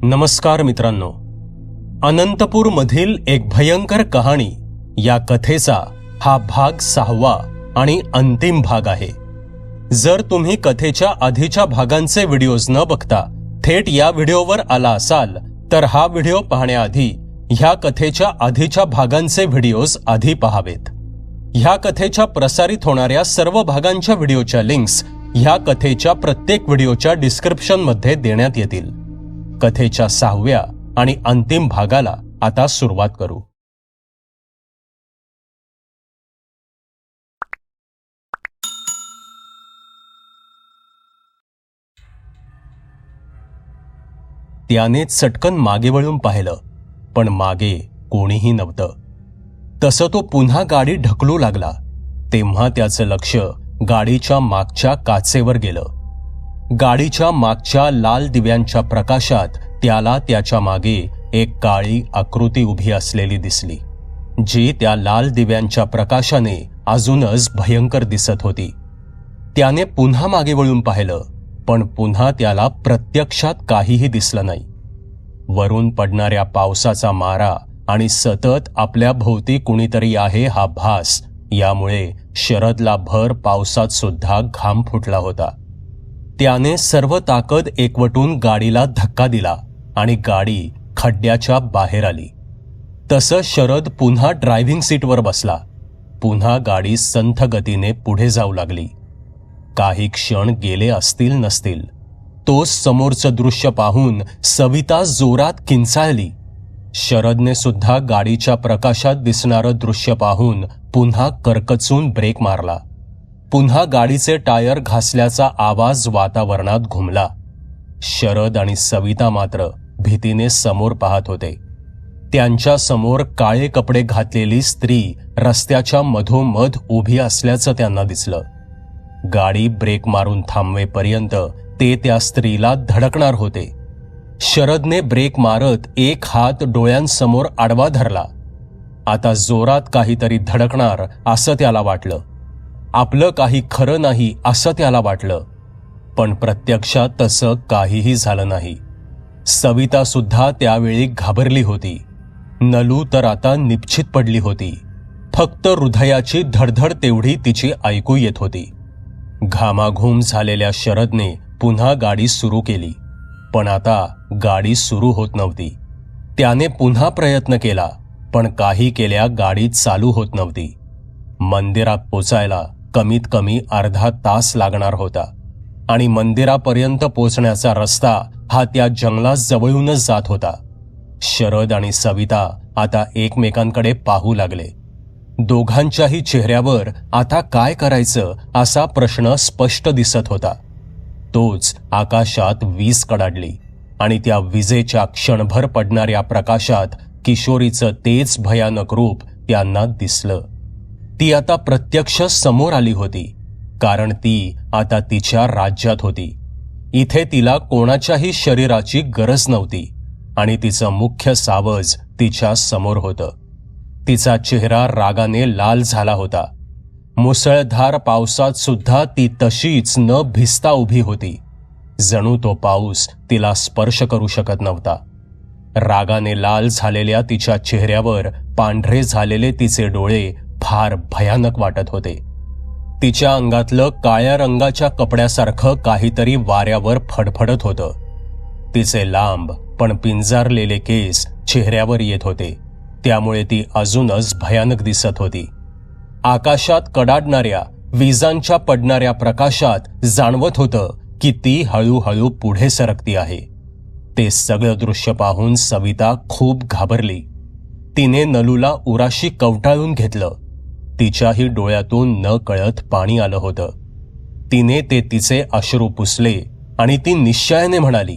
नमस्कार मित्रांनो, अनंतपूर मधील एक भयंकर कहाणी या कथेचा हा भाग 6वा आणि अंतिम भाग आहे। जर तुम्ही कथेच्या आधीच्या भागांचे व्हिडिओज न बघता थेट या व्हिडिओवर आला असाल तर हा व्हिडिओ पाहण्याआधी ह्या कथेच्या आधीच्या भागांचे व्हिडिओज आधी पहावेत। ह्या कथेच्या प्रसारित होणाऱ्या सर्व भागांच्या व्हिडिओच्या लिंक्स ह्या कथेच्या प्रत्येक व्हिडिओच्या डिस्क्रिप्शन मध्ये देण्यात येतील। कथेच्या 6व्या आणि अंतिम भागाला आता सुरुवात करू। त्याने चटकन मागे वळून पाहिलं, पण मागे कोणीही नव्हतं। तसं तो पुन्हा गाडी ढकलू लागला तेव्हा त्याचं लक्ष गाडीच्या मागच्या काचेवर गेलं। गाडीच्या मागच्या लाल दिव्यांच्या प्रकाशात त्याला त्याच्या मागे एक काळी आकृती उभी असलेली दिसली, जी त्या लाल दिव्यांच्या प्रकाशाने अजूनच भयंकर दिसत होती। त्याने पुन्हा मागे वळून पाहिलं, पण पुन्हा त्याला प्रत्यक्षात काहीही दिसलं नाही। वरून पडणाऱ्या पावसाचा मारा आणि सतत आपल्या भोवती कुणीतरी आहे हा भास यामुळे शरदला भर पावसात सुद्धा घाम फुटला होता। त्याने सर्व ताकद एकवटून गाडीला धक्का दिला आणि गाडी खड्ड्याच्या बाहेर आली। तसं शरद पुन्हा ड्रायव्हिंग सीटवर बसला। पुन्हा गाडी संथ गतीने पुढे जाऊ लागली। काही क्षण गेले असतील नसतील, तोच समोरचं दृश्य पाहून सविता जोरात किंचाळली। शरदने सुद्धा गाडीच्या प्रकाशात दिसणारं दृश्य पाहून पुन्हा करकचून ब्रेक मारला। पुन्हा गाडीचे टायर घासल्याचा आवाज वातावरणात घुमला। शरद आणि सविता मात्र भीतीने समोर पाहत होते। त्यांच्या समोर काळे कपडे घातलेली स्त्री रस्त्याच्या मधोमध उभी असल्याचं त्यांना दिसलं। गाडी ब्रेक मारून थांबवेपर्यंत ते त्या स्त्रीला धडकणार होते। शरदने ब्रेक मारत एक हात डोळ्यांसमोर आडवा धरला। आता जोरात काहीतरी धडकणार असं त्याला वाटलं। आपलं काही खरं नाही असं त्याला वाटलं, पण प्रत्यक्षात तसं काहीही झालं नाही। सविता सुद्धा त्यावेळी घाबरली होती। नलू तर आता निश्चित पडली होती। फक्त हृदयाची धडधड तेवढी तिची ऐकू येत होती। घामाघूम झालेल्या शरदने पुन्हा गाडी सुरू केली, पण आता गाडी सुरू होत नव्हती। त्याने पुन्हा प्रयत्न केला, पण काही केल्या गाडी चालू होत नव्हती। मंदिरात पोचायला कमीत कमी अर्धा तास लागणार होता आणि मंदिरापर्यंत पोचण्याचा रस्ता हा त्या जंगलात जवळूनच जात होता। शरद आणि सविता आता एकमेकांकडे पाहू लागले। दोघांच्याही चेहऱ्यावर आता काय करायचं असा प्रश्न स्पष्ट दिसत होता। तोच आकाशात वीज कडाडली आणि त्या विजेच्या क्षणभर पडणाऱ्या प्रकाशात किशोरीचं तेच भयानक रूप त्यांना दिसलं। ती आता प्रत्यक्ष समोर आली होती, कारण ती आता तिच्या राज्यात होती। इथे तिला कोणाच्याही शरीराची गरज नव्हती आणि तिचं मुख्य सावज तिच्या समोर होतं। तिचा चेहरा रागाने लाल झाला होता। मुसळधार पावसात सुद्धा ती तशीच न भिजता उभी होती, जणू तो पाऊस तिला स्पर्श करू शकत नव्हता। रागाने लाल झालेल्या तिच्या चेहऱ्यावर पांढरे झालेले तिचे डोळे फार भयानक वाटत होते। तिच्या अंगातलं काळ्या रंगाच्या कपड्यासारखं काहीतरी वाऱ्यावर फडफडत होतं। तिचे लांब पण पिंजारलेले केस चेहऱ्यावर येत होते, त्यामुळे ती अजूनच भयानक दिसत होती। आकाशात कडाडणाऱ्या विजांच्या पडणाऱ्या प्रकाशात जाणवत होतं की ती हळूहळू पुढे सरकती आहे। ते सगळं दृश्य पाहून सविता खूप घाबरली। तिने नलूला उराशी कवटाळून घेतलं। तिच्याही डोळ्यातून न कळत पाणी आलं होतं। तिने ते तिचे अश्रू पुसले आणि ती निश्चयाने म्हणाली,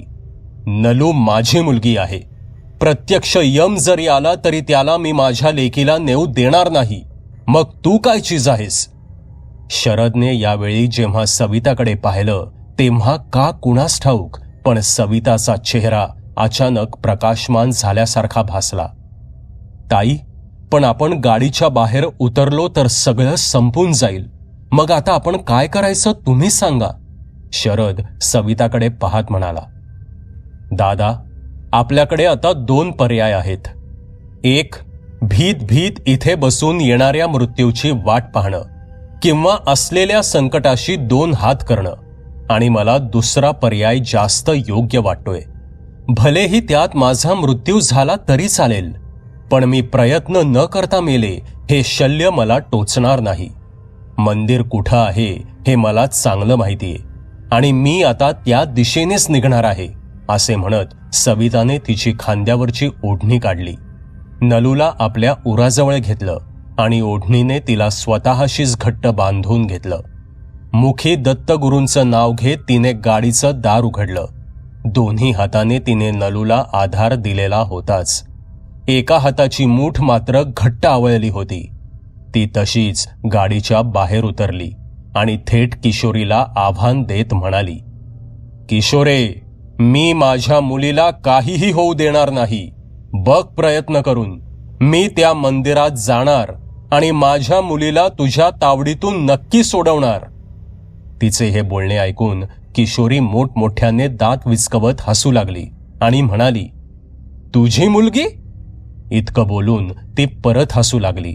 नलू माझी मुलगी आहे। प्रत्यक्ष यम जरी आला तरी त्याला मी माझ्या लेकीला नेऊ देणार नाही। मग तू काय चीज आहेस? शरदने यावेळी जेव्हा सविताकडे पाहिलं तेव्हा का कुणास ठाऊक, पण सविताचा चेहरा अचानक प्रकाशमान झाल्यासारखा भासला। ताई, पण आपण गाडीच्या बाहेर उतरलो तर सगळं संपून जाईल। मग आता आपण काय करायचं तुम्ही सांगा, शरद सविताकडे पाहत म्हणाला। दादा, आपल्याकडे आता 2 पर्याय आहेत. एक, भीत भीत इथे बसून येणाऱ्या मृत्यूची वाट पाहणं किंवा असलेल्या संकटाशी 2 हात करणं. आणि मला दुसरा पर्याय जास्त योग्य वाटतोय. भलेही त्यात माझा मृत्यू झाला तरी चालेल, पण मी प्रयत्न न करता मेले हे शल्य मला टोचणार नाही. मंदिर कुठं आहे हे मला चांगलं माहितीये आणि मी आता त्या दिशेनेच निघणार आहे, असे म्हणत सविताने तिची खांद्यावरची ओढणी काढली. नलूला आपल्या उराजवळ घेतलं आणि ओढणीने तिला स्वतःशीच घट्ट बांधून घेतलं. मुखी दत्तगुरूंचं नाव घेत तिने गाडीचं दार उघडलं. दोन्ही हाताने तिने नलूला आधार दिलेला होताच. एका हाताची मूठ मात्र घट्ट आवळली होती. ती तशीच गाडीच्या बाहेर उतरली आणि थेट किशोरीला आव्हान देत म्हणाली, किशोरे, मी माझ्या मुलीला काहीही होऊ देणार नाही. बघ प्रयत्न करून. मी त्या मंदिरात जाणार आणि माझ्या मुलीला तुझ्या तावडीतून नक्की सोडवणार. तिचे हे बोलणे ऐकून किशोरी मोठमोठ्याने दात विचकवत हसू लागली आणि म्हणाली, तुझी मुलगी? इतकं बोलून ती परत हसू लागली.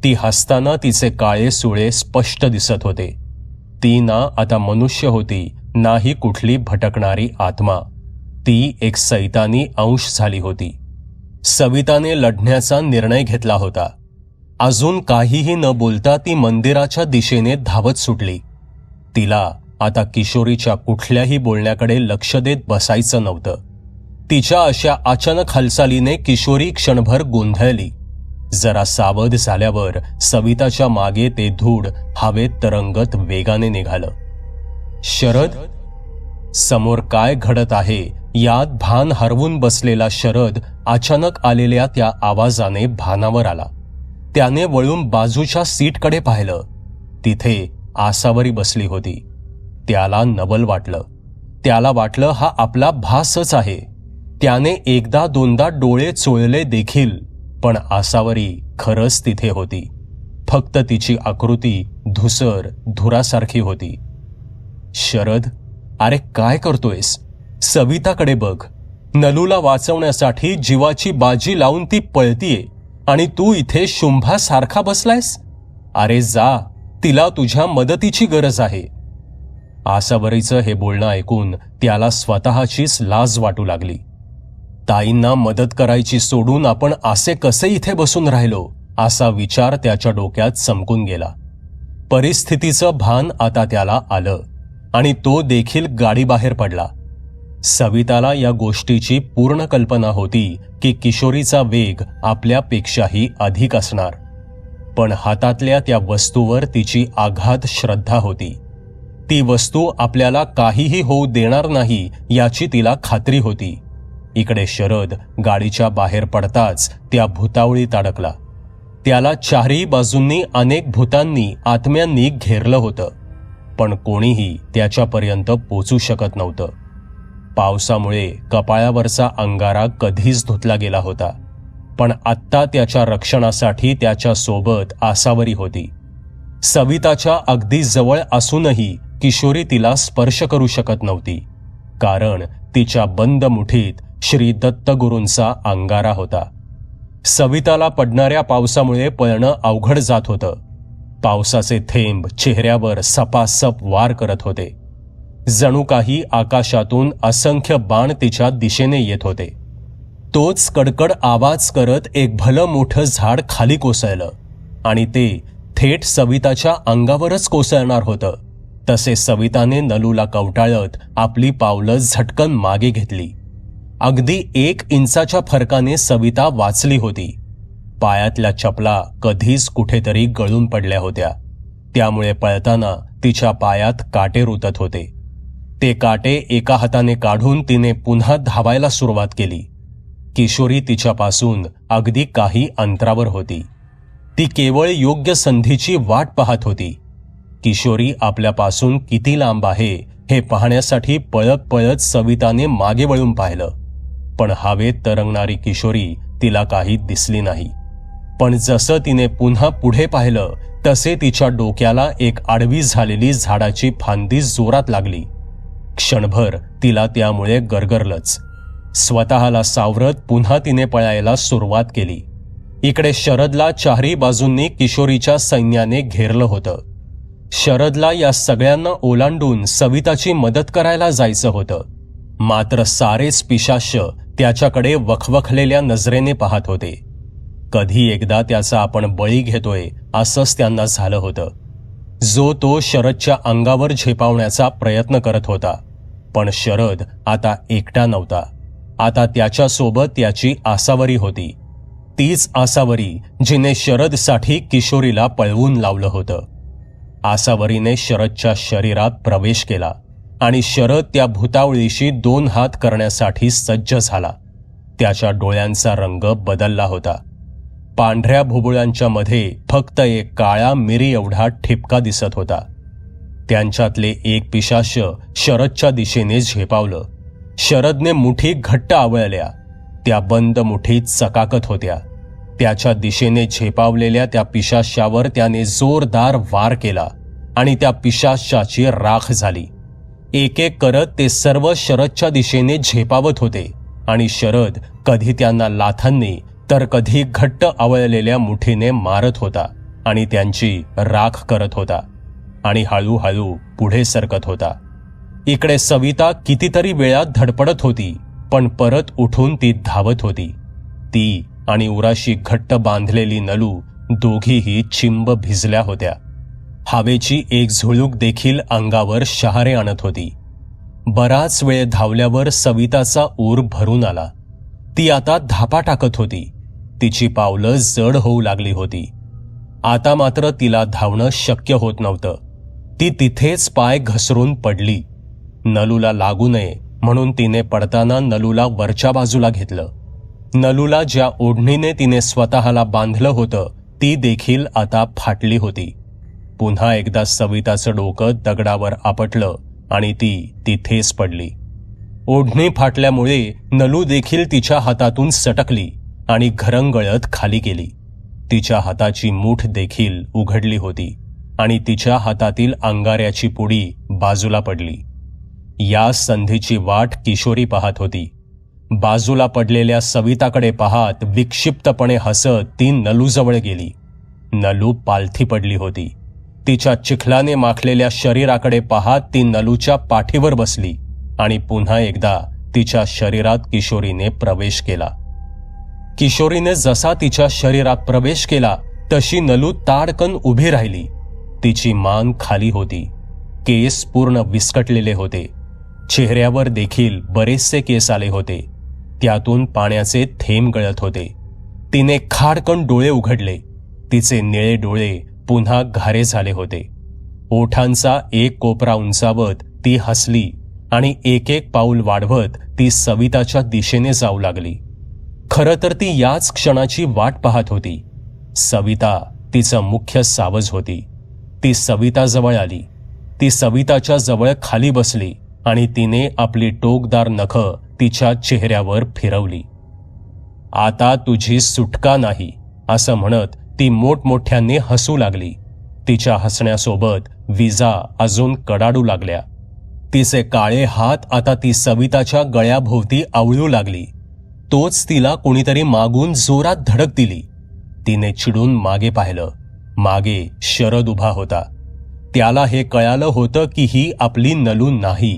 ती हसताना तिचे काळे सुळे स्पष्ट दिसत होते. ती ना आता मनुष्य होती, नाही कुठली भटकणारी आत्मा. ती एक सैतानी अंश झाली होती. सविताने लढण्याचा निर्णय घेतला होता. अजून काहीही न बोलता ती मंदिराच्या दिशेने धावत सुटली. तिला आता किशोरीच्या कुठल्याही बोलण्याकडे लक्ष देत बसायचं नव्हतं. तिच्या अशा अचानक हालचालीने किशोरी क्षणभर गोंधळली. जरा सावध झाल्यावर सविताच्या मागे ते धूळ हवेत तरंगत वेगाने निघालं. शरद? समोर काय घडत आहे यात भान हरवून बसलेला शरद अचानक आलेल्या त्या आवाजाने भानावर आला. त्याने वळून बाजूच्या सीटकडे पाहिलं. तिथे आसावरी बसली होती. त्याला नवल वाटलं. त्याला वाटलं हा आपला भासच आहे. त्याने एकदा दोनदा डोळे चोळले देखील, पण आसावरी खरंच तिथे होती. फक्त तिची आकृती धुसर धुरासारखी होती. शरद, अरे काय करतोयस? सविताकडे बघ. नलूला वाचवण्यासाठी जीवाची बाजी लावून ती पळतीये आणि तू इथे शुंभासारखा बसलायस. अरे जा, तिला तुझ्या मदतीची गरज आहे. आसावरीचं हे बोलणं ऐकून त्याला स्वतःचीच लाज वाटू लागली. ताईंना मदत करायची सोडून आपण असे कसे इथे बसून राहिलो, असा विचार त्याच्या डोक्यात चमकून गेला. परिस्थितीचं भान आता त्याला आलं आणि तो देखील गाडीबाहेर पडला. सविताला या गोष्टीची पूर्ण कल्पना होती की किशोरीचा वेग आपल्यापेक्षाही अधिक असणार, पण हातातल्या त्या वस्तूवर तिची आघात श्रद्धा होती. ती वस्तू आपल्याला काहीही होऊ देणार नाही याची तिला खात्री होती. इकडे शरद गाडीच्या बाहेर पडताच त्या भुतावळीत अडकला. त्याला चारही बाजूंनी अनेक भूतांनी आत्म्यांनी घेरलं होतं, पण कोणीही त्याच्यापर्यंत पोचू शकत नव्हतं. पावसामुळे कपाळावरचा अंगारा कधीच धुतला गेला होता, पण आत्ता त्याच्या रक्षणासाठी त्याच्या सोबत आसावरी होती. सविताच्या अगदी जवळ असूनही किशोरी तिला स्पर्श करू शकत नव्हती, कारण तिच्या बंद मुठीत श्री दत्तगुरूंचा अंगारा होता. सविताला पडणाऱ्या पावसामुळे पळणं अवघड जात होतं. पावसाचे थेंब चेहऱ्यावर सपासप वार करत होते. जणू काही आकाशातून असंख्य बाण तिच्या दिशेने येत होते. तोच कडकड आवाज करत एक भलं मोठं झाड खाली कोसळलं आणि ते थेट सविताच्या अंगावरच कोसळणार होतं. तसे सविताने नलूला कवटाळत आपली पावलं झटकन मागे घेतली. अगदी 1 इंचाच्या फरकाने सविता वाचली होती. पायातल्या चपला कधीच कुठेतरी गळून पडल्या होत्या, त्यामुळे पळताना तिच्या पायात काटे रुतत होते. ते काटे एका हाताने काढून तिने पुन्हा धावायला सुरुवात केली. किशोरी तिच्यापासून अगदी काही अंतरावर होती. ती केवळ योग्य संधीची वाट पाहत होती. किशोरी आपल्यापासून किती लांब आहे हे पाहण्यासाठी पळत पळत सविताने मागे वळून पाहिलं, पण हवेत तरंगणारी किशोरी तिला काही दिसली नाही. पण जसं तिने पुन्हा पुढे पाहिलं तसे तिच्या डोक्याला एक आडवी झालेली झाडाची फांदी जोरात लागली. क्षणभर तिला त्यामुळे गरगरलंच. स्वतःला सावरत पुन्हा तिने पळायला सुरुवात केली. इकडे शरदला चारही बाजूंनी किशोरीच्या सैन्याने घेरलं होतं. शरदला या सगळ्यांना ओलांडून सविताची मदत करायला जायचं होतं. मात्र सारेच पिशाच्य त्याच्याकडे वखवखलेल्या नजरेने पाहत होते. कधी एकदा त्याचा आपण बळी घेतोय असंच त्यांना झालं होतं. जो तो शरदच्या अंगावर झेपावण्याचा प्रयत्न करत होता. पण शरद आता एकटा नव्हता. आता त्याच्यासोबत त्याची आसावरी होती. तीच आसावरी जिने शरदसाठी किशोरीला पळवून लावलं होतं. आसावरीने शरदच्या शरीरात प्रवेश केला आणि शरद त्या भूतावळीशी 2 हात करण्यासाठी सज्ज झाला. त्याच्या डोळ्यांचा रंग बदलला होता. पांढऱ्या भुबुळांच्या मध्ये फक्त एक काळा मिरी एवढा ठिपका दिसत होता. त्यांच्यातले एक पिशाच्य शरदच्या दिशेने झेपावलं. शरदने मुठी घट्ट आवळल्या. त्या बंद मुठीत चकाकत होत्या. त्याच्या दिशेने झेपावलेल्या त्या पिशाच्यावर त्याने जोरदार वार केला आणि त्या पिशाच्याची राख झाली. एक एक करत ते सर्व शरदच्या दिशेने झेपावत होते आणि शरद कधी त्यांना लाथांनी तर कधी घट्ट आवळलेल्या मुठीने मारत होता आणि त्यांची राख करत होता आणि हळूहळू पुढे सरकत होता. इकडे सविता कितीतरी वेळा धडपडत होती, पण परत उठून ती धावत होती. ती आणि उराशी घट्ट बांधलेली नलू दोघीही चिंब भिजल्या होत्या. हवेची एक झुळूक देखील अंगावर शहारे आणत होती. बराच वेळ धावल्यावर सविताचा ऊर भरून आला. ती आता धापा टाकत होती. तिची पावलं जड होऊ लागली होती. आता मात्र तिला धावणं शक्य होत नव्हतं. ती तिथेच पाय घसरून पडली. नलूला लागू नये म्हणून तिने पडताना नलूला वरच्या बाजूला घेतलं. नलूला ज्या ओढणीने तिने स्वतःला बांधलं होतं ती देखील आता फाटली होती. पुन्हा एकदा सविताचं डोकं दगडावर आपटलं आणि ती तिथेच पडली. ओढणी फाटल्यामुळे नलू देखील तिच्या हातातून सटकली आणि घरंगळत खाली गेली. तिच्या हाताची मूठ देखील उघडली होती आणि तिच्या हातातील अंगाऱ्याची पुडी बाजूला पडली. या संधीची वाट किशोरी पाहत होती. बाजूला पडलेल्या सविताकडे पाहत विक्षिप्तपणे हसत ती नलूजवळ गेली. नलू पालथी पडली होती. तिच्या चिखलाने माखलेल्या शरीराकडे पाहत ती नलूच्या पाठीवर बसली आणि पुन्हा एकदा तिच्या शरीरात किशोरीने प्रवेश केला. किशोरीने जसा तिच्या शरीरात प्रवेश केला तशी नलू ताडकन उभी राहिली. तिची मान खाली होती. केस पूर्ण विस्कटलेले होते. चेहऱ्यावर देखील बरेचसे केस आले होते. त्यातून पाण्याचे थेंब गळत होते. तिने खाडकन डोळे उघडले. तिचे निळे डोळे पुन्हा घारे झाले होते. ओठांचा एक कोपरा उंचावत ती हसली आणि एक एक पाऊल वाढवत ती सविताच्या दिशेने जाऊ लागली. खरं तर ती याच क्षणाची वाट पाहत होती. सविता तिचं मुख्य सावज होती. ती सविताजवळ आली. ती सविताच्या जवळ खाली बसली आणि तिने आपली टोकदार नखं तिच्या चेहऱ्यावर फिरवली. आता तुझी सुटका नाही असं म्हणत ती मोठमोठ्याने हसू लागली. तिच्या हसण्यासोबत विजा अजून कडाडू लागल्या. तिचे काळे हात आता ती सविताच्या गळ्याभोवती आवळू लागली. तोच तिला कोणीतरी मागून जोरात धडक दिली. तिने चिडून मागे पाहिलं. मागे शरद उभा होता. त्याला हे कळालं होतं की ही आपली नलू नाही.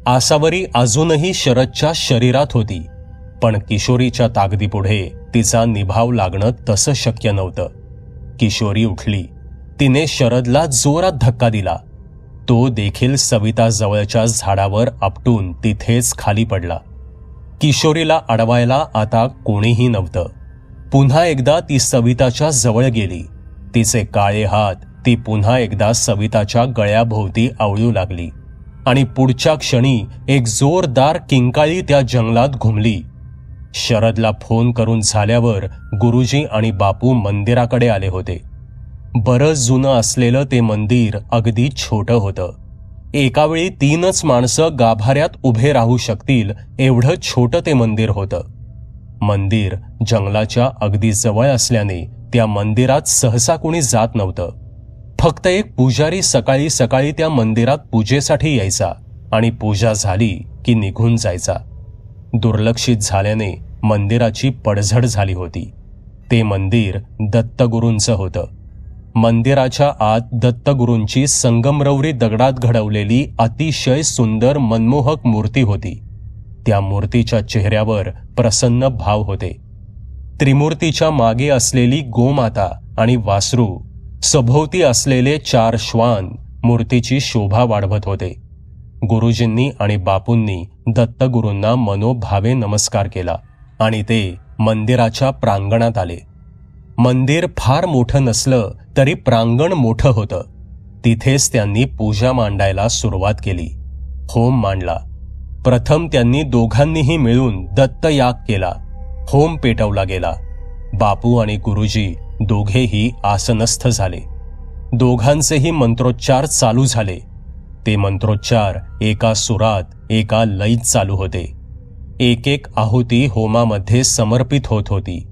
आसावरी अजूनही शरदच्या शरीरात होती, पण किशोरीच्या ताकदीपुढे तिचा निभाव लागणं तसं शक्य नव्हतं. किशोरी उठली. तिने शरदला जोरात धक्का दिला. तो देखील सविता जवळच्या झाडावर आपटून तिथेच खाली पडला. किशोरीला अडवायला आता कोणीही नव्हतं. पुन्हा एकदा ती सविताच्या जवळ गेली. तिचे काळे हात ती पुन्हा एकदा सविताच्या गळ्याभोवती आवळू लागली आणि पुढच्या क्षणी एक जोरदार किंकाळी त्या जंगलात घुमली. शरदला फोन करून झाल्यावर गुरुजी आणि बापू मंदिराकडे आले होते. बरंच जुनं असलेलं ते मंदिर अगदी छोटं होतं. एकावेळी 3च माणसं गाभाऱ्यात उभे राहू शकतील एवढं छोटं ते मंदिर होतं. मंदिर जंगलाच्या अगदी जवळ असल्याने त्या मंदिरात सहसा कोणी जात नव्हतं. फक्त एक पुजारी सकाळी सकाळी त्या मंदिरात पूजेसाठी यायचा आणि पूजा झाली की निघून जायचा. दुर्लक्षित झाल्याने मंदिराची पडझड झाली होती. ते मंदिर दत्तगुरूंचं होतं. मंदिराच्या आत दत्तगुरूंची संगमरवरी दगडात घडवलेली अतिशय सुंदर मनमोहक मूर्ती होती. त्या मूर्तीच्या चेहऱ्यावर प्रसन्न भाव होते. त्रिमूर्तीच्या मागे असलेली गोमाता आणि वासरू, सभोवती असलेले 4 श्वान मूर्तीची शोभा वाढवत होते. गुरुजींनी आणि बापूंनी दत्तगुरूंना मनोभावे नमस्कार केला आणि ते मंदिराच्या प्रांगणात आले. मंदिर फार मोठं नसलं तरी प्रांगण मोठं होतं. तिथेच त्यांनी पूजा मांडायला सुरुवात केली. होम मांडला. प्रथम त्यांनी दोघांनीही मिळून दत्तयाग केला. होम पेटवला गेला. बापू आणि गुरुजी दोघेही आसनस्थ झाले. दोघांचेही मंत्रोच्चार चालू झाले. ते मंत्रोच्चार एका सुरात, एका लयीत चालू होते. एक एक आहुती होमामध्ये समर्पित होत होती.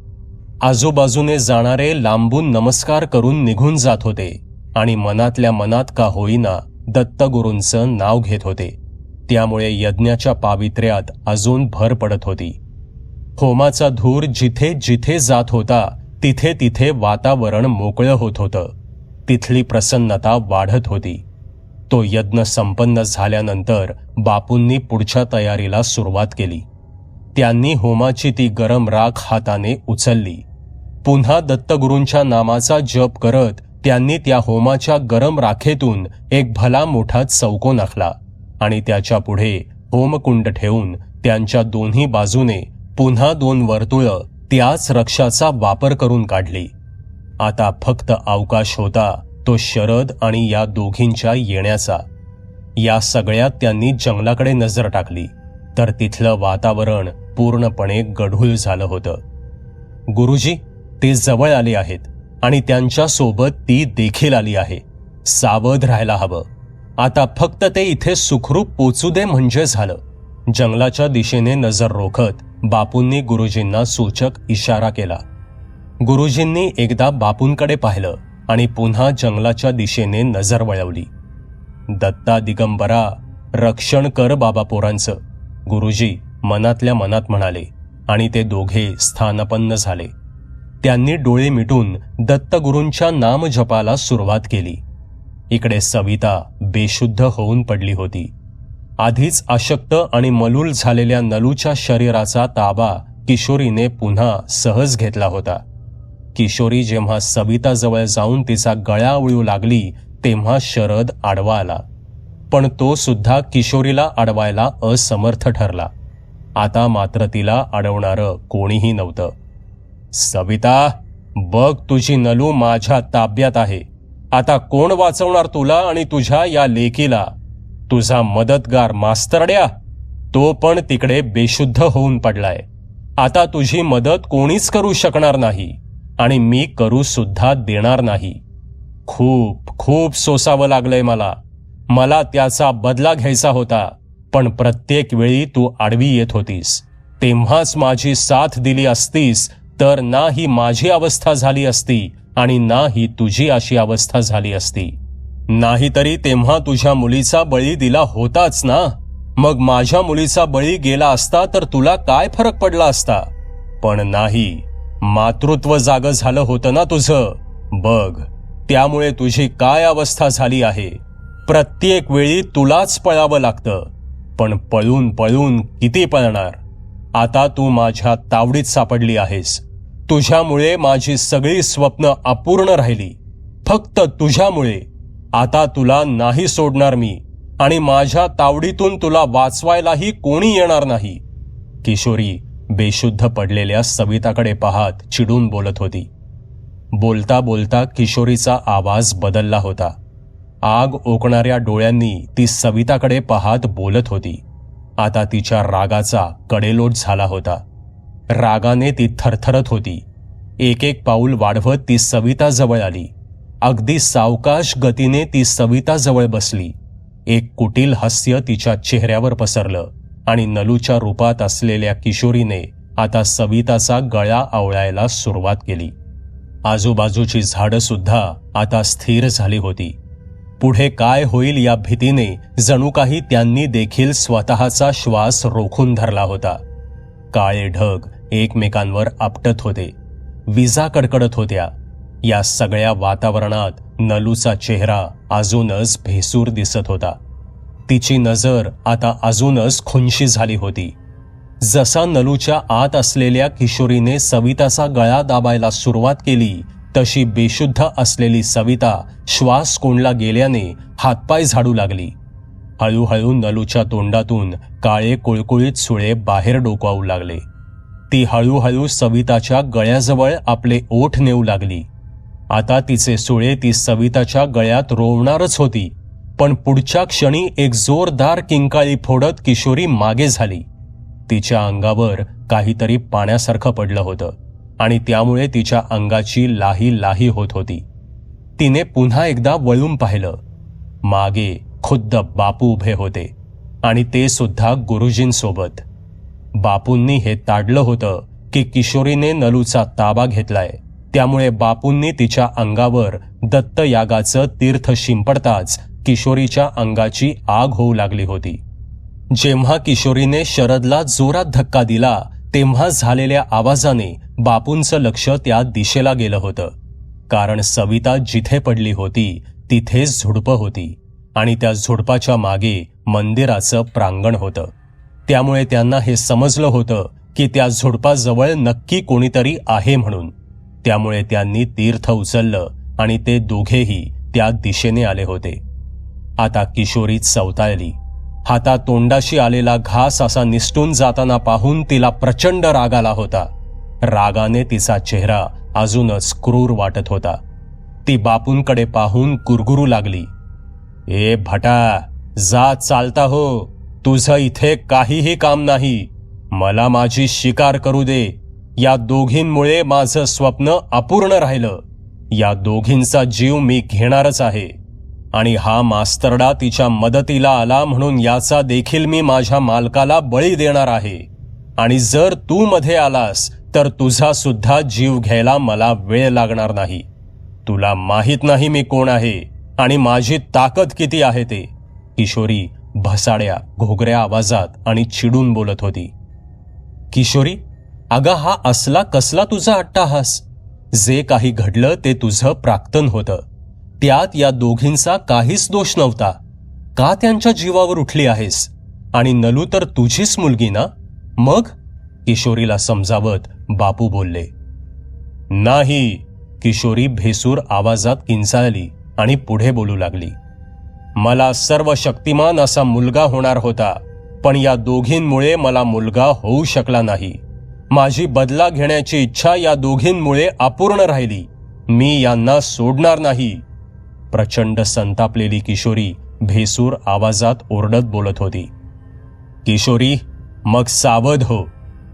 आजूबाजूने जाणारे लांबून नमस्कार करून निघून जात होते आणि मनातल्या मनात का होईना दत्तगुरूंचं नाव घेत होते. त्यामुळे यज्ञाच्या पावित्र्यात अजून भर पडत होती. होमाचा धूर जिथे जिथे जात होता तिथे तिथे वातावरण मोकळं होत होतं. तिथली प्रसन्नता वाढत होती. तो यज्ञ संपन्न झाल्यानंतर बापूंनी पुढच्या तयारीला सुरुवात केली. त्यांनी होमाची ती गरम राख हाताने उचलली. पुन्हा दत्तगुरूंच्या नामाचा जप करत त्यांनी त्या होमाच्या गरम राखेतून एक भला मोठा चौकोन आखला आणि त्याच्या पुढे होमकुंड ठेवून त्यांच्या दोन्ही बाजूने पुन्हा 2 वर्तुळं त्याच रक्षाचा वापर करून काढली. आता फक्त अवकाश होता तो शरद आणि या दोघींच्या येण्याचा. या सगळ्यात त्यांनी जंगलाकडे नजर टाकली तर तिथलं वातावरण पूर्णपणे गढूळ झालं होतं. गुरुजी, ते जवळ आले आहेत आणि त्यांच्या सोबत ती देखील आली आहे. सावध राहायला हवं. आता फक्त ते इथे सुखरूप पोचू दे म्हणजे झालं. जंगलाच्या दिशेने नजर रोखत बापूंनी गुरुजींना सूचक इशारा केला. गुरुजींनी एकदा बापूंकडे पाहिलं आणि पुन्हा जंगलाच्या दिशेने नजर वळवली. दत्ता दिगंबरा, रक्षण कर बाबा पोरांचं, गुरुजी मनातल्या मनात म्हणाले आणि ते दोघे स्थानपन्न झाले. त्यांनी डोळे मिटून दत्तगुरूंच्या नामजपाला सुरुवात केली. इकडे सविता बेशुद्ध होऊन पडली होती. आधीच अशक्त आणि मलूल झालेल्या नलूच्या शरीराचा ताबा किशोरीने पुन्हा सहज घेतला होता. किशोरी जेव्हा सविताजवळ जाऊन तिचा गळा आवळू लागली तेव्हा शरद आडवा आला, पण तो सुद्धा किशोरीला अडवायला असमर्थ ठरला. आता मात्र तिला अडवणारं कोणीही नव्हतं. सविता, बघ तुझी नलू माझ्या ताब्यात आहे. आता कोण वाचवणार तुला आणि तुझ्या या लेकीला? तुझा मदतगार मास्तरड्या, तो पण तिकडे बेशुद्ध होऊन पडलाय. आता तुझी मदत कोणीच करू शकणार नाही आणि मी करू सुद्धा देणार नाही. खूप खूप सोसावं लागलंय मला त्याचा बदला घ्यायचा होता, पण प्रत्येक वेळी तू आडवी येत होतीस. तेव्हाच माझी साथ दिली असतीस तर ना ही माझी अवस्था झाली असती आणि ना ही तुझी अशी अवस्था झाली असती. नाहीतरी तेव्हा तुझ्या मुलीचा बळी दिला होताच ना. मग माझ्या मुलीचा बळी गेला असता तर तुला काय फरक पडला असता? पण नाही, मातृत्व जागं झालं होतं ना तुझं. बघ, त्यामुळे तुझी काय अवस्था झाली आहे. प्रत्येक वेळी तुलाच पळावं लागतं, पण पळून पळून किती पळणार. आता तू माझ्या तावडीत सापडली आहेस. तुझ्यामुळे माझी सगळी स्वप्न अपूर्ण राहिली, फक्त तुझ्यामुळे. आता तुला नाही सोडणार मी आणि माझ्या तावडीतून तुला वाचवायलाही कोणी येणार नाही. किशोरी बेशुद्ध पडलेल्या सविताकडे पाहत चिडून बोलत होती. बोलता बोलता किशोरीचा आवाज बदलला होता. आग ओकणाऱ्या डोळ्यांनी ती सविताकडे पाहत बोलत होती. आता तिच्या रागाचा कडेलोट झाला होता. रागाने ती थरथरत होती. एक एक पाऊल वाढवत ती सविताजवळ आली. अगदी सावकाश गतीने ती सविताजवळ बसली. एक कुटील हास्य तिच्या चेहऱ्यावर पसरलं आणि नलूच्या रूपात असलेल्या किशोरीने आता सविताचा गळा आवळायला सुरुवात केली. आजूबाजूची झाडं सुद्धा आता स्थिर झाली होती. पुढे काय होईल या भीतीने जणू काही त्यांनी देखील स्वतःचा श्वास रोखून धरला होता. काळे ढग एकमेकांवर आपटत होते, विजा कडकडत होत्या. या सगळ्या वातावरणात नलूचा चेहरा अजूनच भेसूर दिसत होता. तिची नजर आता अजूनच खुन्शी झाली होती. जसा नलूच्या आत असलेल्या किशोरीने सविताचा गळा दाबायला सुरुवात केली, तशी बेशुद्ध असलेली सविता श्वास कोंडला गेल्याने हातपाय झाडू लागली. हळूहळू नलूच्या तोंडातून काळे कुळकुळीत सुळे बाहेर डोकावू लागले. ती हळूहळू सविताच्या गळ्याजवळ आपले ओठ नेऊ लागली. आता तिचे सुळे ती सविताच्या गळ्यात रोवणारच होती, पण पुढच्या क्षणी एक जोरदार किंकाळी फोडत किशोरी मागे झाली. तिच्या अंगावर काहीतरी पाण्यासारखं पडलं होतं आणि त्यामुळे तिच्या अंगाची लाही लाही होत होती. तिने पुन्हा एकदा वळून पाहिलं. मागे खुद्द बापू उभे होते आणि ते सुद्धा गुरुजींसोबत. बापूंनी हे ताडलं होतं की किशोरीने नलूचा ताबा घेतलाय, त्यामुळे बापूंनी तिच्या अंगावर दत्तयागाचं तीर्थ शिंपडताच किशोरीच्या अंगाची आग होऊ लागली होती. जेव्हा किशोरीने शरदला जोरात धक्का दिला, तेव्हा झालेल्या आवाजाने बापूंचं लक्ष त्या दिशेला गेलं होतं. कारण सविता जिथे पडली होती तिथेच झुडपं होती आणि त्या झुडपाच्या मागे मंदिराचं प्रांगण होतं. त्यामुळे त्यांना हे समजलं होतं की त्या झुडपाजवळ नक्की कोणीतरी आहे म्हणून. त्यामुळे त्यांनी तीर्थ उचललं आणि ते दोघेही त्या दिशेने आले होते. आता किशोरी चवताळली. हातात तोंडाशी आलेला घास असा निसटून जाताना पाहून तिला प्रचंड राग आला होता. रागाने तिचा चेहरा अजूनच क्रूर वाटत होता. ती बापूंकडे पाहून गुरगुरू लागली, ए भटा, जा चालता हो, तुझं इथे काहीही काम नाही. मला माझी शिकार करू दे. या दोघींमुळे माझं स्वप्न अपूर्ण राहिलं. या दोघींचा जीव मी घेणारच आहे आणि हा मास्तरडा तिच्या मदतीला आला म्हणून याचा देखील मी माझ्या मालकाला बळी देणार आहे. आणि जर तू मध्ये आलास तर तुझा सुद्धा जीव घ्यायला मला वेळ लागणार नाही. तुला माहित नाही मी कोण आहे आणि माझी ताकद किती आहे ते. किशोरी भसाड्या घोगऱ्या आवाजात आणि चिडून बोलत होती. किशोरी, अगं हा असला कसला तुझा अट्टाहास? जे काही घडलं ते तुझं प्राक्तन होतं. त्यात या दोघींचा काहीच दोष नव्हता. का त्यांच्या जीवावर उठली आहेस? आणि नलू तर तुझीच मुलगी ना? मग? किशोरीला समजावत बापू बोलले. नाही, किशोरी भेसूर आवाजात किंचाळली आणि पुढे बोलू लागली. मला सर्व शक्तिमान असा मुलगा होणार होता, पण या दोघींमुळे मला मुलगा होऊ शकला नाही. माझी बदला घेण्याची इच्छा या दोघींमुळे अपूर्ण राहिली. मी यांना सोडणार नाही. प्रचंड संतापलेली किशोरी भेसूर आवाजात ओरडत बोलत होती. किशोरी, मग सावध हो.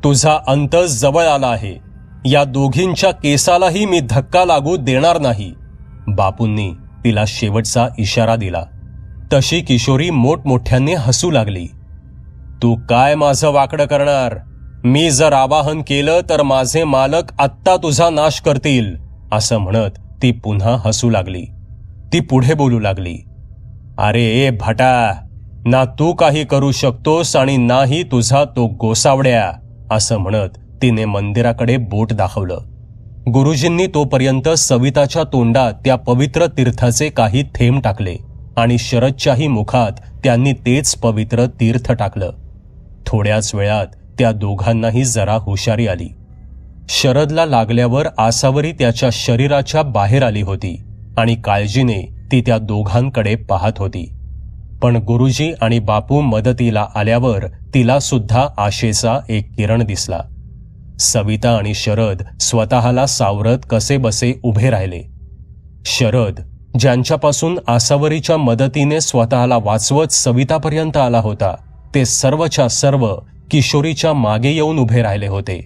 तुझा अंत जवळ आला आहे. या दोघींच्या केसालाही मी धक्का लागू देणार नाही. बापूंनी तिला शेवटचा इशारा दिला. तशी किशोरी मोठमोठ्याने हसू लागली. तू काय माझं वाकडं करणार? मी जर आवाहन केलं तर माझे मालक आत्ता तुझा नाश करतील, असं म्हणत ती पुन्हा हसू लागली. ती पुढे बोलू लागली. अरे ए भटा, ना तू काही करू शकतोस आणि नाही तुझा तो गोसावड्या, असं म्हणत तिने मंदिराकडे बोट दाखवलं. गुरुजींनी तोपर्यंत सविताच्या तोंडात त्या पवित्र तीर्थाचे काही थेंब टाकले आणि शरदच्याही मुखात त्यांनी तेच पवित्र तीर्थ टाकलं. थोड्याच वेळात त्या दोघांनाही जरा हुशारी आली. शरदला लागल्यावर आसावरी त्याच्या शरीराच्या बाहेर आली होती आणि काळजीने ती त्या दोघांकडे पाहत होती. पण गुरुजी आणि बापू मदतीला आल्यावर तिला सुद्धा आशेचा एक किरण दिसला. सविता आणि शरद स्वतःला सावरत कसेबसे उभे राहिले. शरद, ज्यांच्यापासून आसावरीच्या मदतीने स्वतःला वाचवत सवितापर्यंत आला होता, ते सर्वच्या सर्व किशोरीच्या मागे येऊन उभे राहिले होते.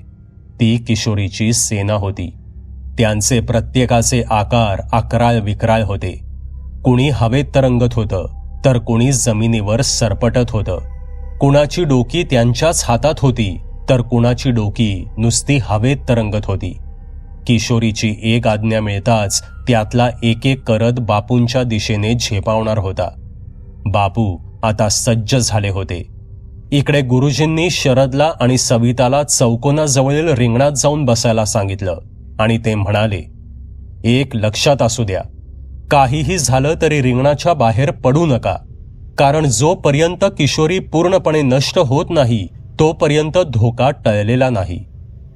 ती किशोरीची सेना होती. त्यांचे प्रत्येकाचे आकार अकराळ विक्राळ होते. कुणी हवेत तरंगत होतं तर कुणी जमिनीवर सरपटत होतं. कुणाची डोकी त्यांच्याच हातात होती तर कुणाची डोकी नुसती हवेत तरंगत होती. किशोरीची एक आज्ञा मिळताच त्यातला एक एक करत बापूंच्या दिशेने झेपावणार होता. बापू आता सज्ज झाले होते. इकडे गुरुजींनी शरदला आणि सविताला चौकोनाजवळील रिंगणात जाऊन बसायला सांगितलं आणि ते म्हणाले, एक लक्षात असू द्या, काहीही झालं तरी रिंगणाच्या बाहेर पडू नका, कारण जोपर्यंत किशोरी पूर्णपणे नष्ट होत नाही तोपर्यंत धोका टळलेला नाही.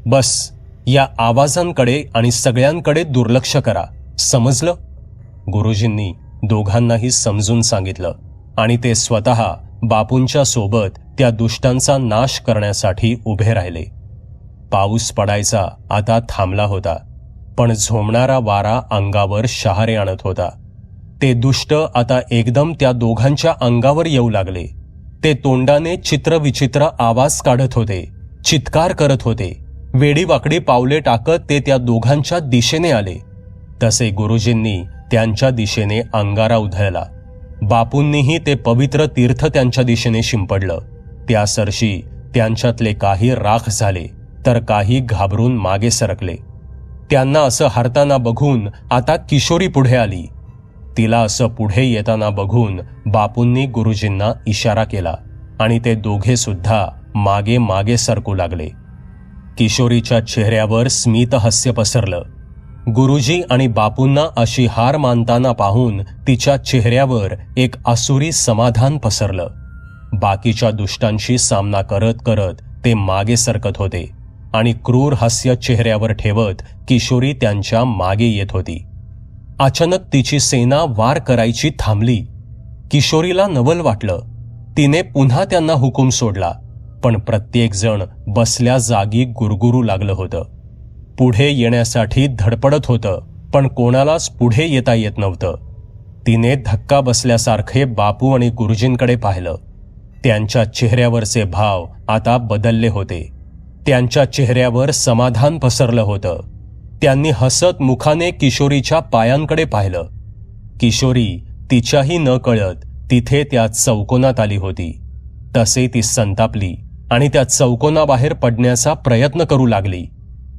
बस या आवाजांकडे आणि सगळ्यांकडे दुर्लक्ष करा, समजलं? गुरुजींनी दोघांनाही समजून सांगितलं आणि ते स्वतः बापूंच्या सोबत त्या दुष्टांचा नाश करण्यासाठी उभे राहिले. पाऊस पडायचा आता थांबला होता, पण झोमणारा वारा अंगावर शहारे आणत होता. ते दुष्ट आता एकदम त्या दोघांच्या अंगावर येऊ लागले. ते तोंडाने चित्रविचित्र आवाज काढत होते, चित्कार करत होते. वेडीवाकडी पावले टाकत ते त्या दोघांच्या दिशेने आले. तसे गुरुजींनी त्यांच्या दिशेने अंगारा उधळला. बापूंनीही ते पवित्र तीर्थ त्यांच्या दिशेने शिंपडलं. त्या सरशी त्यांच्यातले काही राख झाले तर काही घाबरून मागे सरकले. त्यांना असं हरताना बघून आता किशोरी पुढे आली. तिला असं पुढे येताना बघून बापूंनी गुरुजींना इशारा केला आणि ते दोघे सुद्धा मागे मागे सरकू लागले. किशोरीच्या चेहऱ्यावर स्मितहास्य पसरलं. गुरुजी आणि बापूंना अशी हार मानताना पाहून तिच्या चेहऱ्यावर एक आसुरी समाधान पसरलं. बाकीच्या दुष्टांशी सामना करत करत ते मागे सरकत होते आणि क्रूर हास्य चेहऱ्यावर ठेवत किशोरी त्यांच्या मागे येत होती. अचानक तिची सेना वार करायची थांबली. किशोरीला नवल वाटलं. तिने पुन्हा त्यांना हुकूम सोडला, पण प्रत्येक जण बसल्या जागी गुरगुरू लागलं होतं. पुढे येण्यासाठी धडपडत होतं, पण कोणालाच पुढे येता येत नव्हतं. तिने धक्का बसल्यासारखे बापू आणि गुरुजींकडे पाहिलं. त्यांच्या चेहऱ्यावरचे भाव आता बदलले होते. त्यांच्या चेहऱ्यावर समाधान पसरलं होतं. त्यांनी हसत मुखाने किशोरीच्या पायांकडे पाहिलं. किशोरी तिच्याही न कळत तिथे त्या चौकोनात आली होती. तसे ती संतापली आणि त्या चौकोनाबाहेर पडण्याचा प्रयत्न करू लागली.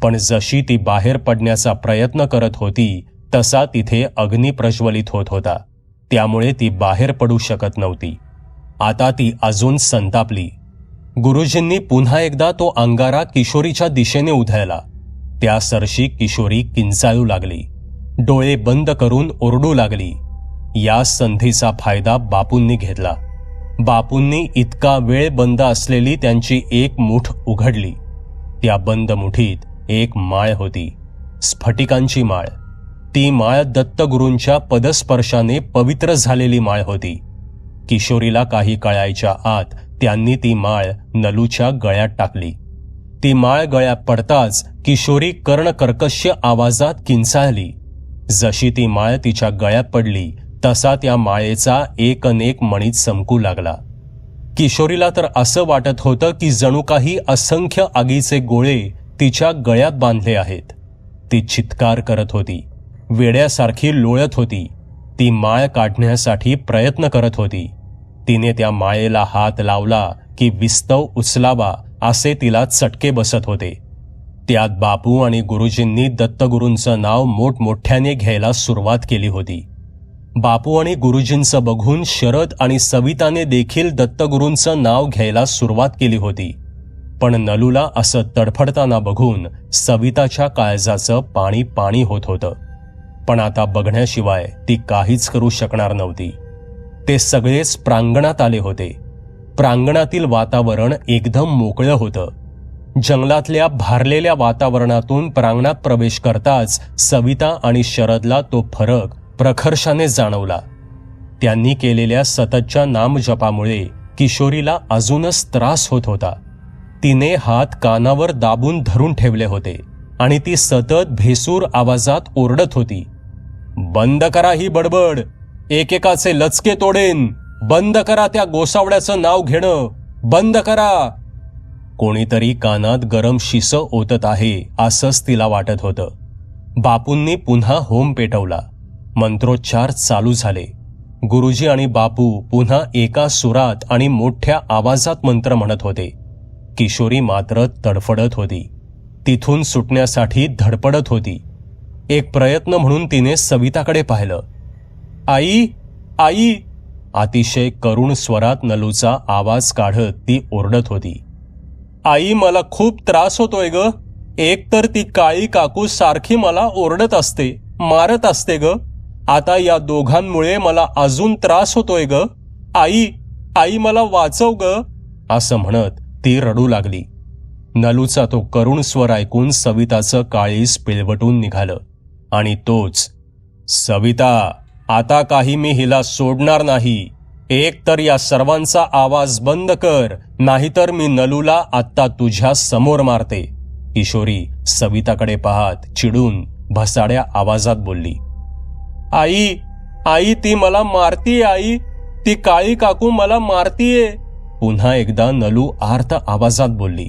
पण जशी ती बाहेर पडण्याचा प्रयत्न करत होती तसा तिथे अग्नी प्रज्वलित होत होता. त्यामुळे ती बाहेर पडू शकत नव्हती. आता ती अजून संतापली. गुरुजींनी पुन्हा एकदा तो अंगारा किशोरीच्या दिशेने उधळला. त्या सरशी किशोरी किंचाळू लागली. डोळे बंद करून ओरडू लागली. या संधीचा फायदा बापूंनी घेतला. बापूंनी इतका वेळ बंद असलेली त्यांची एक मूठ उघडली. त्या बंद मुठीत एक माळ होती, स्फटिकांची माळ. ती माळ दत्तगुरूंच्या पदस्पर्शाने पवित्र झालेली माळ होती. किशोरीला काही कळायच्या आत त्यांनी ती माळ नलूच्या गळ्यात टाकली. ती माळ गळ्यात पडताच किशोरी कर्णकर्कश आवाजात किंचाळली. जशी ती माळ तिच्या गळ्यात पडली तसा त्या माळेचा एक अनेक मणी चमकू लागला. किशोरीला तर असं वाटत होतं की जणू काही असंख्य आगीचे गोळे तिच्या गळ्यात बांधले आहेत. ती चित्कार करत होती, वेड्यासारखी लोळत होती. ती माळ काढण्यासाठी प्रयत्न करत होती. तिने त्या माळेला हात लावला की विस्तव उचलावा असे तिला चटके बसत होते. त्यात बापू आणि गुरुजींनी दत्तगुरूंचं नाव मोठमोठ्याने घ्यायला सुरुवात केली होती. बापू आणि गुरुजींचं बघून शरद आणि सविताने देखील दत्तगुरूंचं नाव घ्यायला सुरुवात केली होती. पण नलूला असं तडफडताना बघून सविताच्या काळजाचं पाणी पाणी होत होतं. पण आता बघण्याशिवाय ती काहीच करू शकणार नव्हती. ते सगळेच प्रांगणात आले होते. प्रांगणातील वातावरण एकदम मोकळं होतं. जंगलातल्या भारलेल्या वातावरणातून प्रांगणात प्रवेश करताच सविता आणि शरदला तो फरक प्रखर्षाने जाणवला. त्यांनी केलेल्या सततच्या नामजपामुळे किशोरीला अजूनच त्रास होत होता. तिने हात कानावर दाबून धरून ठेवले होते आणि ती सतत भेसूर आवाजात ओरडत होती, बंद करा ही बडबड, एकेकाचे लचके तोडेन, बंद करा त्या गोसावड्याचं नाव घेणं, बंद करा. कोणीतरी कानात गरम शिस ओतत आहे असंच तिला वाटत होतं. बापूंनी पुन्हा होम पेटवला. मंत्रोच्चार चालू झाले. गुरुजी आणि बापू पुन्हा एका सुरात आणि मोठ्या आवाजात मंत्र म्हणत होते. किशोरी मात्र तडफडत होती. तिथून सुटण्यासाठी धडपडत होती. एक प्रयत्न म्हणून तिने सविताकडे पाहिलं. आई, आई, अतिशय करुण स्वरात नलूचा आवाज काढत ती ओरडत होती. आई, मला खूप त्रास होतोय ग. एक तर ती काळी काकू सारखी मला ओरडत असते, मारत असते ग. आता या दोघांमुळे मला अजून त्रास होतोय ग. आई, आई मला वाचव ग, असं म्हणत ती रडू लागली. नलूचा तो करुण स्वर ऐकून सविताचं काळीज पिळवटून निघालं आणि तोच, सविता, आता काही मी हिला सोडणार नाही. एक तर या सर्वांचा आवाज बंद कर, नाहीतर मी नलूला आत्ता तुझ्या समोर मारते, किशोरी सविताकडे पाहत चिडून भसाड्या आवाजात बोलली. आई, आई, ती मला मारतीये. आई, ती काळी काकू मला मारतीये, पुन्हा एकदा नलू आर्त आवाजात बोलली.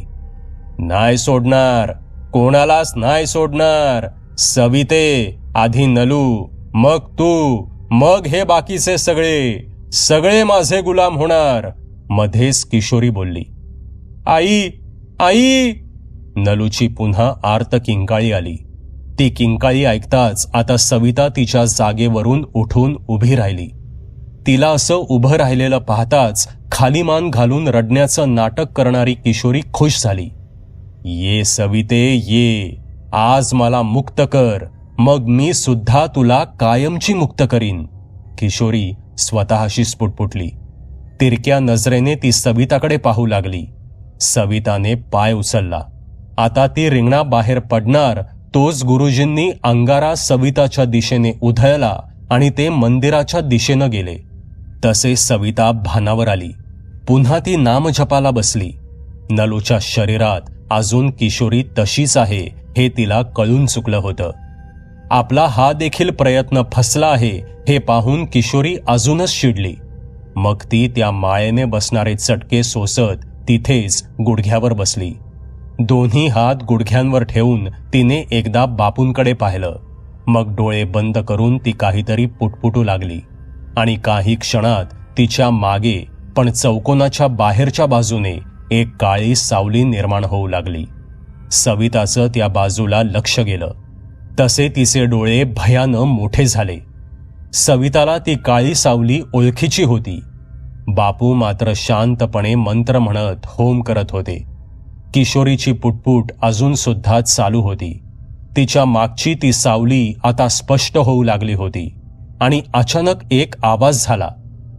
नाही सोडणार, कोणालाच नाही सोडणार. सविते, आधी नलू, मग तू, मग हे बाकीचे सगळे, सगळे माझे गुलाम होणार, मध्येच किशोरी बोलली. आई, आई, नलूची पुन्हा आर्त किंकाळी आली. ती किंकाळी ऐकताच आता सविता तिच्या जागेवरून उठून उभी राहिली. तिला असं उभं राहिलेलं पाहताच खाली मान घालून रडण्याचं नाटक करणारी किशोरी खुश झाली. ये सविते, ये, आज मला मुक्त कर, मग मी सुद्धा तुला कायमची मुक्त करीन, किशोरी स्वतःशीच पुटपुटली. तिरक्या नजरेने ती सविताकडे पाहू लागली. सविताने पाय उचलला. आता ती रिंगणा बाहेर पडणार तोच गुरुजींनी अंगारा सविताच्या दिशेने उधळला आणि ते मंदिराच्या दिशेनं गेले. तसे सविता भानावर आली. पुन्हा ती नामजपाला बसली. नलूच्या शरीरात अजून किशोरी तशीच आहे हे तिला कळून चुकलं होतं. आपला हा देखील प्रयत्न फसला आहे हे पाहून किशोरी अजूनच चिडली. मग ती त्या मायेने बसणारे चटके सोसत तिथेच गुडघ्यावर बसली. दोन्ही हात गुडघ्यांवर ठेवून तिने एकदा बापूंकडे पाहिलं. मग डोळे बंद करून ती काहीतरी पुटपुटू लागली आणि काही क्षणात तिच्या मागे पण चौकोनाच्या बाहेरच्या बाजूने एक काळी सावली निर्माण होऊ लागली. सविताचं त्या बाजूला लक्ष गेलं. तसे तिचे डोळे भयानं मोठे झाले. सविताला ती काळी सावली ओळखीची होती. बापू मात्र शांतपणे मंत्र म्हणत होम करत होते. किशोरीची पुटपुट अजून सुद्धा चालू होती. तिच्या मागची ती सावली आता स्पष्ट होऊ लागली होती आणि अचानक एक आवाज झाला.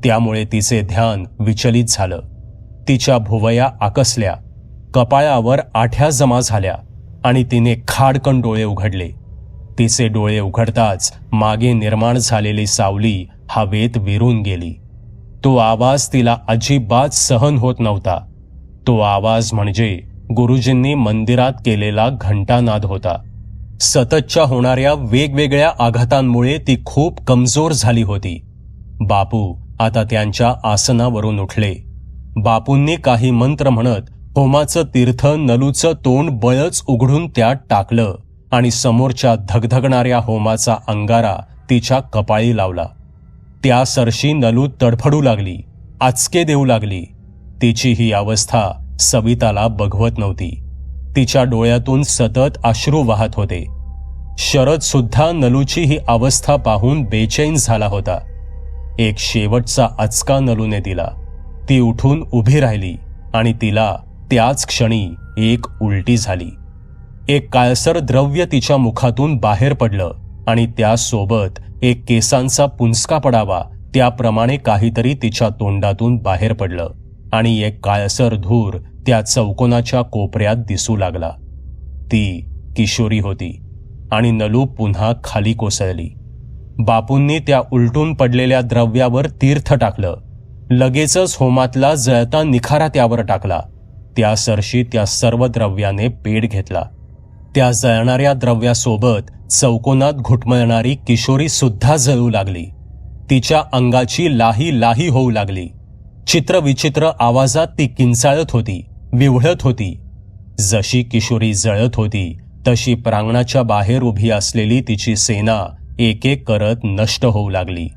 त्यामुळे तिचे ध्यान विचलित झालं. तिच्या भुवया आकसल्या, कपाळावर आठ्या जमा झाल्या आणि तिने खाडकन डोळे उघडले. तिचे डोळे उघडताच मागे निर्माण झालेली सावली हवेत विरून गेली. तो आवाज तिला अजिबात सहन होत नव्हता. तो आवाज म्हणजे गुरुजींनी मंदिरात केलेला घंटानाद होता. सततच्या होणाऱ्या वेगवेगळ्या आघातांमुळे ती खूप कमजोर झाली होती. बापू आता त्यांच्या आसनावरून उठले. बापूंनी काही मंत्र म्हणत होमाचं तीर्थ नलूचं तोंड बळच उघडून त्यात टाकलं आणि समोरच्या धगधगणाऱ्या होमाचा अंगारा तिच्या कपाळी लावला. त्या सरशी नलू तडफडू लागली, आचके देऊ लागली. तिची ही अवस्था सविताला बघवत नव्हती. तिच्या डोळ्यातून सतत अश्रू वाहत होते. शरद सुद्धा नलूची ही अवस्था पाहून बेचैन झाला होता. एक शेवटचा आचका नलूने दिला. ती उठून उभी राहिली आणि तिला त्याच क्षणी एक उलटी झाली. एक काळसर द्रव्य तिच्या मुखातून बाहेर पडलं आणि त्यासोबत एक केसांचा पुंजका पडावा त्याप्रमाणे काहीतरी तिच्या तोंडातून बाहेर पडलं आणि एक काळसर धूर त्या चौकोनाच्या कोपऱ्यात दिसू लागला. ती किशोरी होती आणि नलू पुन्हा खाली कोसळली. बापूंनी त्या उलटून पडलेल्या द्रव्यावर तीर्थ टाकलं. लगेचच होमातला जळता निखारा त्यावर टाकला. त्या सरशी त्या सर्व द्रव्याने पेट घेतला. त्या जळणाऱ्या द्रव्यासोबत चौकोनात घुटमळणारी किशोरी सुद्धा जळू लागली. तिच्या अंगाची लाही लाही होऊ लागली. चित्रविचित्र आवाजात ती किंचाळत होती, विव्हळत होती. जशी किशोरी जळत होती तशी प्रांगणाच्या बाहेर उभी असलेली तिची सेना एक एक करत नष्ट होऊ लागली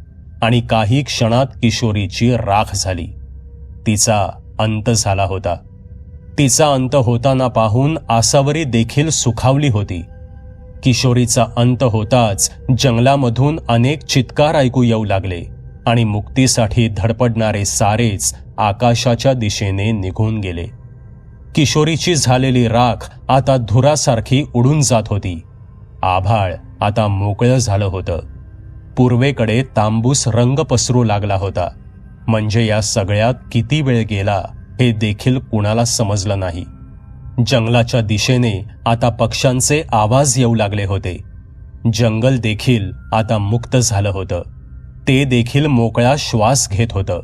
आणि काही क्षणात किशोरीची राख झाली. तिचा अंत झाला होता. तिचा अंत होताना पाहून आसावरी देखील सुखावली होती. किशोरीचा अंत होताच जंगलामधून अनेक चित्कार ऐकू येऊ लागले आणि मुक्तीसाठी धडपडणारे सारेच आकाशाच्या दिशेने निघून गेले. किशोरीची झालेली राख आता धुरासारखी उडून जात होती. आभाळ आता मोकळं झालं होतं. पूर्वेकडे तांबूस रंग पसरू लागला होता. म्हणजे या सगळ्यात किती वेळ गेला हे देखील कुणाला समजलं नाही. जंगलाच्या दिशेने आता पक्ष्यांचे आवाज येऊ लागले होते. जंगल देखील आता मुक्त झालं होतं. ते देखील मोकळा श्वास घेत होतं.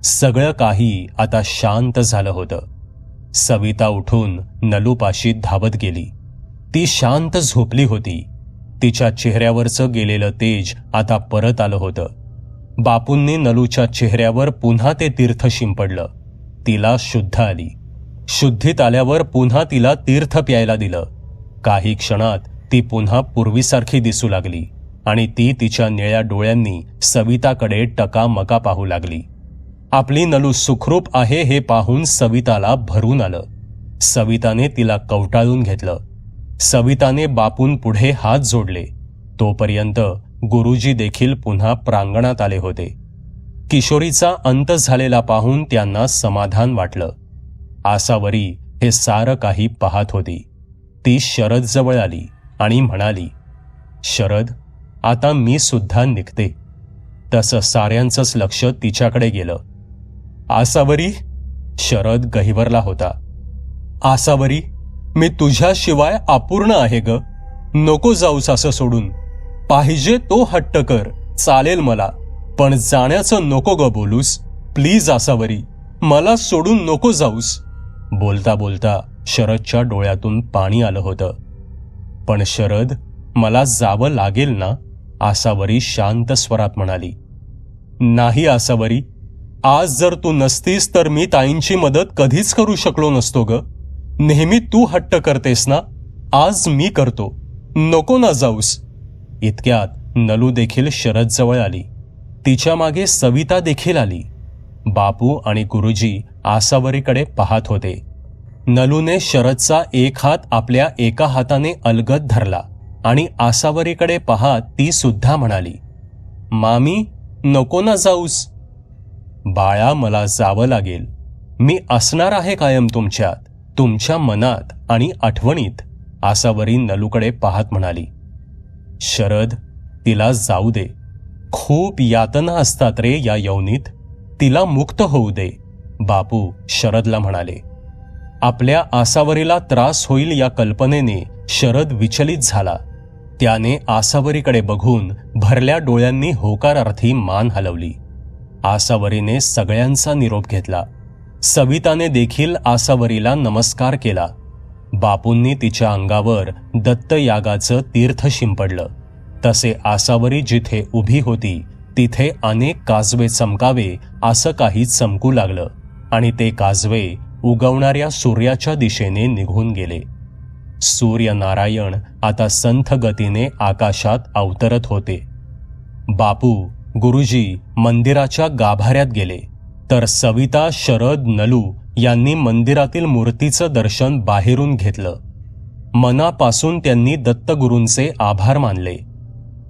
सगळं काही आता शांत झालं होतं. सविता उठून नलूपाशी धावत गेली. ती शांत झोपली होती. तिच्या चेहऱ्यावरचं गेलेलं तेज आता परत आलं होतं. बापूंनी नलूच्या चेहऱ्यावर पुन्हा ते तीर्थ शिंपडलं. तिला शुद्ध आली. शुद्धीत आल्यावर पुन्हा तिला तीर्थ प्यायला दिलं. काही क्षणात ती पुन्हा पूर्वीसारखी दिसू लागली आणि ती तिच्या निळ्या डोळ्यांनी सविताकडे टकामका पाहू लागली. आपली नलू सुखरूप आहे हे पाहून सविताला भरून आलं. सविताने तिला कवटाळून घेतलं. सविताने बापूंपुढे हात जोडले. तोपर्यंत गुरुजी देखील पुन्हा प्रांगणात आले होते. किशोरीचा अंत झालेला पाहून त्यांना समाधान वाटलं. आसावरी हे सारं काही पाहत होती. ती शरद जवळ आली आणि म्हणाली, शरद, आता मी सुद्धा निघते. तसं साऱ्यांचंच लक्ष तिच्याकडे गेलं. आसावरी? शरद गहिवरला होता. आसावरी, मी तुझ्याशिवाय अपूर्ण आहे ग. नको जाऊस असं सोडून. पाहिजे तो हट्ट कर, चालेल मला, पण जाण्याचं नको ग बोलूस. प्लीज आसावरी, मला सोडून नको जाऊस. बोलता बोलता शरदच्या डोळ्यातून पाणी आलं होतं. पण शरद, मला जावं लागेल ना? आसावरी शांत स्वरात म्हणाली. नाही आसावरी, आज जर तू नसतीस तर मी ताईंची मदत कधीच करू शकलो नसतो ग. नेहमी तू हट्ट करतेस ना, आज मी करतो. नको ना जाऊस. इतक्यात नलू देखील शरद जवळ आली. तिच्या मागे सविता देखील आली. बापू आणि गुरुजी आसावरीकडे पाहत होते. नलूने शरदचा एक हात आपल्या एका हाताने अलगद धरला आणि आसावरीकडे पाहत ती सुद्धा म्हणाली, मामी, नको ना जाऊस. बाळा, मला जावं लागेल. मी असणार आहे कायम तुमच्यात, तुमच्या मनात आणि आठवणीत. आसावरी नलूकडे पाहत म्हणाली. शरद, तिला जाऊ दे. खूप यातना असतात रे या यवनीत. तिला मुक्त होऊ दे. बापू शरदला म्हणाले. आपल्या आसावरीला त्रास होईल या कल्पनेने शरद विचलित झाला. त्याने आसावरीकडे बघून भरल्या डोळ्यांनी होकारार्थी मान हलवली. आसावरीने सगळ्यांचा निरोप घेतला. सविताने देखील आसावरीला नमस्कार केला. बापूंनी तिच्या अंगावर दत्तयागाचं तीर्थ शिंपडलं. तसे आसावरी जिथे उभी होती तिथे अनेक काजवे चमकावे असं काही चमकू लागलं आणि ते काजवे उगवणाऱ्या सूर्याच्या दिशेने निघून गेले. सूर्यनारायण आता संथ गतीने आकाशात अवतरत होते. बापू, गुरुजी मंदिराच्या गाभाऱ्यात गेले, तर सविता, शरद, नलू यांनी मंदिरातील मूर्तीचं दर्शन बाहेरून घेतलं. मनापासून त्यांनी दत्तगुरूंचे आभार मानले.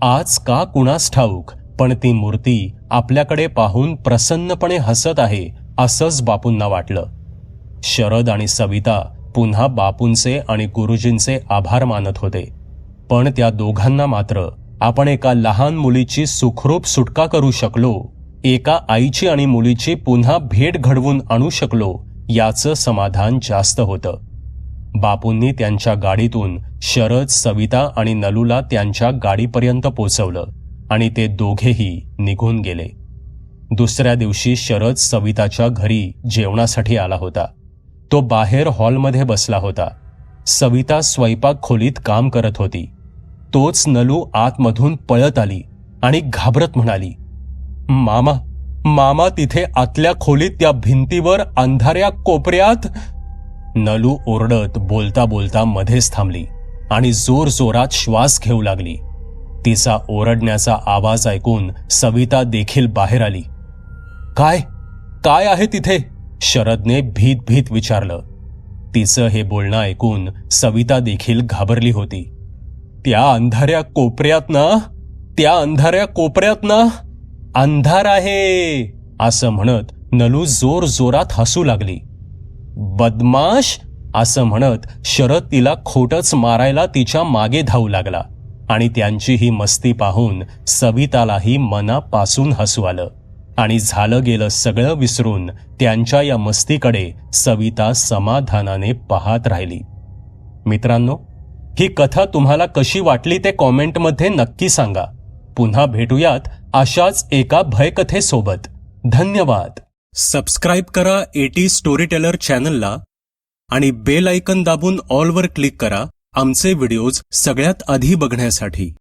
आज का कुणास ठाऊक, पण ती मूर्ती आपल्याकडे पाहून प्रसन्नपणे हसत आहे असंच बापूंना वाटलं. शरद आणि सविता पुन्हा बापूंचे आणि गुरुजींचे आभार मानत होते. पण त्या दोघांना मात्र आपण एका लहान मुलीची सुखरूप सुटका करू शकलो, एका आईची आणि मुलीची पुन्हा भेट घडवून आणू शकलो, याचं समाधान जास्त होतं. बापूंनी त्यांच्या गाडीतून शरद, सविता आणि नलूला त्यांच्या गाडीपर्यंत पोचवलं आणि ते दोघेही निघून गेले. दुसऱ्या दिवशी शरद सविताच्या घरी जेवणासाठी आला होता. तो बाहेर हॉलमध्ये बसला होता. सविता स्वयंपाक खोलीत काम करत होती. तोच नलू आतमधून पळत आली आणि घाबरत म्हणाली, मामा, मामा, तिथे आतल्या खोलीत त्या भिंतीवर अंधाऱ्या कोपऱ्यात. नलू ओरडत बोलता बोलता मध्येच थांबली आणि जोर जोरात श्वास घेऊ लागली. तिचा ओरडण्याचा आवाज ऐकून सविता देखील बाहेर आली. काय काय आहे तिथे? शरदने भीत भीत विचारलं. तिचं हे बोलणं ऐकून सविता देखील घाबरली होती. त्या अंधाऱ्या कोपऱ्यात ना, त्या अंधाऱ्या कोपऱ्यात ना. अंधार आहे असं म्हणत नलू जोर जोरात हसू लागली. बदमाश असं म्हणत शरद तिला खोटच मारायला तिच्या मागे धावू लागला आणि त्यांची ही मस्ती पाहून सवितालाही मनापासून हसू आलं आणि झालं गेलं सगळं विसरून त्यांच्या या मस्तीकडे सविता समाधानाने पाहत राहिली. मित्रांनो, ही कथा तुम्हाला कशी वाटली ते कॉमेंटमध्ये नक्की सांगा. पुन्हा भेटूयात अशाच एका भयकथेसोबत. धन्यवाद. सबस्क्राईब करा एटी स्टोरी टेलर चॅनलला आणि बेल आयकन दाबून ऑलवर क्लिक करा आमचे व्हिडिओज सगळ्यात आधी बघण्यासाठी.